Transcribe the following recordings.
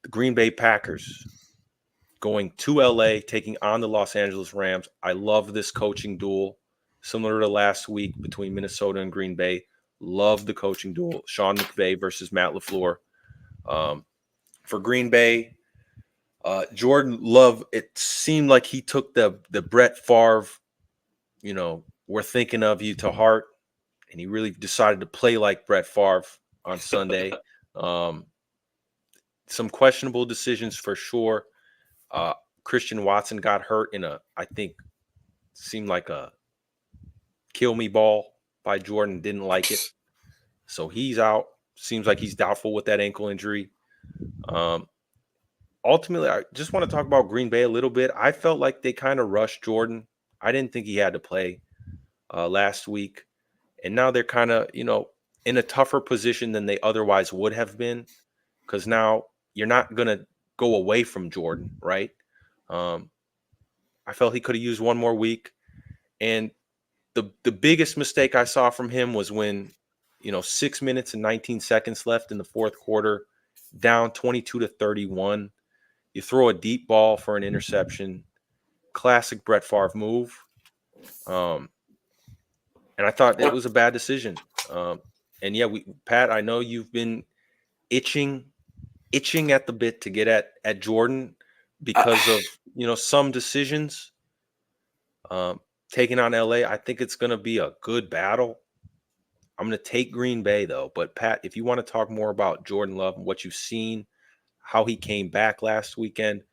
The Green Bay Packers going to LA, taking on the Los Angeles Rams. I love this coaching duel, similar to last week between Minnesota and Green Bay. Love the coaching duel. Sean McVay versus Matt LaFleur. For Green Bay, Jordan Love, it seemed like he took the Brett Favre, we're thinking of you to heart, and he really decided to play like Brett Favre on Sunday. Some questionable decisions for sure. Christian Watson got hurt I think, seemed like a kill me ball by Jordan. Didn't like it. So he's out. Seems like he's doubtful with that ankle injury. Ultimately, I just want to talk about Green Bay a little bit. I felt like they kind of rushed Jordan. I didn't think he had to play last week. And now they're kind of, in a tougher position than they otherwise would have been, because now you're not going to go away from Jordan, right? I felt he could have used one more week. And the biggest mistake I saw from him was when, 6 minutes and 19 seconds left in the fourth quarter, down 22-31. You throw a deep ball for an interception. Classic Brett Favre move. And I thought it was a bad decision. And yeah, Pat, I know you've been itching at the bit to get at Jordan because of, some decisions. Taking on LA, I think it's going to be a good battle. I'm going to take Green Bay though. But Pat, if you want to talk more about Jordan Love and what you've seen, how he came back last weekend,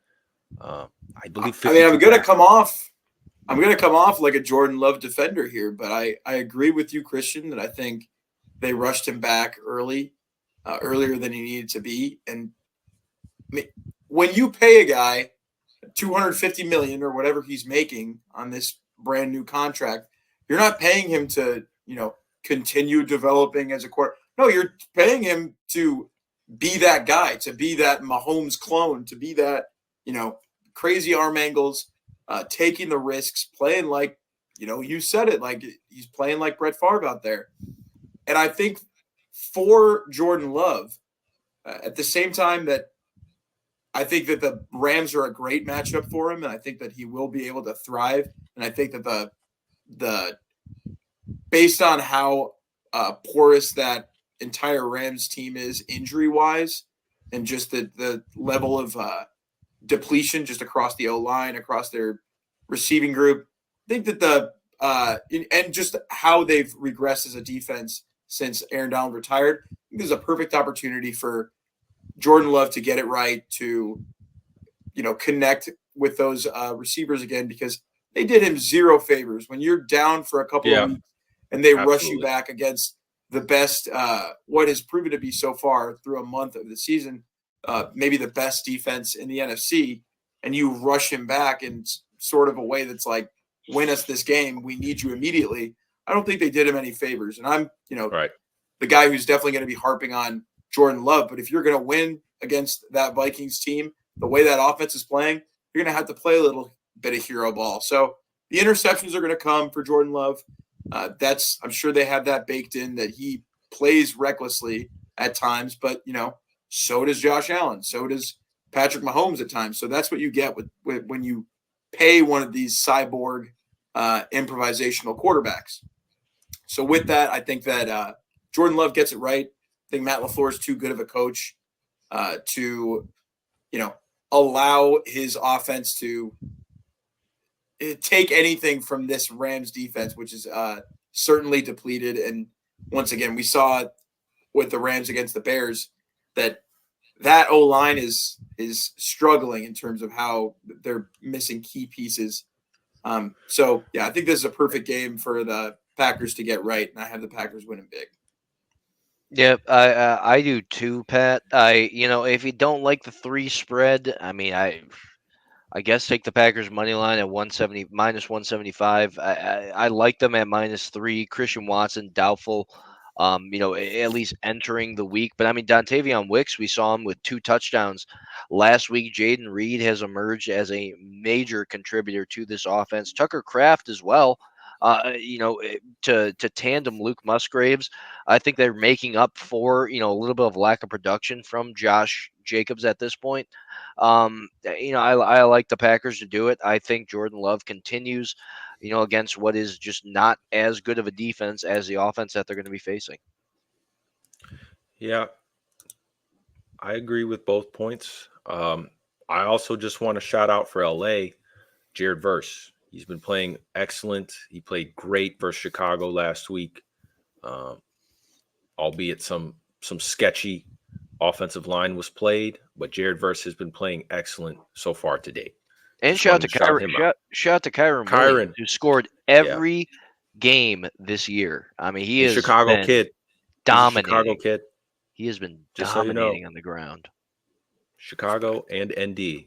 I believe 52 I mean, I'm going to come off like a Jordan Love defender here, but I agree with you, Christian, that I think they rushed him back earlier than he needed to be. And I mean, when you pay a guy $250 million or whatever he's making on this brand new contract, you're not paying him to, continue developing as a quarterback. No, you're paying him to be that guy, to be that Mahomes clone, to be that, crazy arm angles, taking the risks, playing like, you said it, like he's playing like Brett Favre out there. And I think for Jordan Love, at the same time that I think that the Rams are a great matchup for him, and I think that he will be able to thrive. And I think that the based on how porous that entire Rams team is injury wise, and just the level of depletion just across the O-line, across their receiving group, I think that and just how they've regressed as a defense since Aaron Donald retired, I think there's a perfect opportunity for Jordan Love to get it right, to, connect with those receivers again, because they did him zero favors. When you're down for a couple of weeks and they rush you back against the best, what has proven to be so far through a month of the season, maybe the best defense in the NFC, and you rush him back in sort of a way that's like, win us this game, we need you immediately. I don't think they did him any favors. And I'm, the guy who's definitely going to be harping on Jordan Love. But if you're going to win against that Vikings team, the way that offense is playing, you're going to have to play a little bit of hero ball. So the interceptions are going to come for Jordan Love. I'm sure they have that baked in, that he plays recklessly at times, but so does Josh Allen. So does Patrick Mahomes at times. So that's what you get with when you pay one of these cyborg improvisational quarterbacks. So with that, I think that Jordan Love gets it right. I think Matt LaFleur is too good of a coach to, allow his offense to take anything from this Rams defense, which is certainly depleted. And once again, we saw with the Rams against the Bears that O-line is struggling in terms of how they're missing key pieces. So, yeah, I think this is a perfect game for the Packers to get right, and I have the Packers winning big. Yep, I do too, Pat. If you don't like the 3 spread, I mean, I guess take the Packers money line at 170 minus 175. I like them at -3. Christian Watson doubtful. At least entering the week. But I mean, Dontavion Wicks, we saw him with 2 touchdowns last week. Jaden Reed has emerged as a major contributor to this offense. Tucker Kraft as well. To tandem Luke Musgraves, I think they're making up for a little bit of lack of production from Josh Jacobs at this point. I like the Packers to do it. I think Jordan Love continues, against what is just not as good of a defense as the offense that they're going to be facing. Yeah, I agree with both points. I also just want to shout out for LA, Jared Verse. He's been playing excellent. He played great versus Chicago last week, albeit some sketchy offensive line was played, but Jared Verse has been playing excellent so far to date. And Just shout out wanted to to shout Kyron, him out. shout out to Kyron Kyron, Williams, who scored every game this year. I mean, he he's a has Chicago been kid. He's a Chicago dominating. kid. He has been Just so you know. dominating on the ground. Chicago and ND.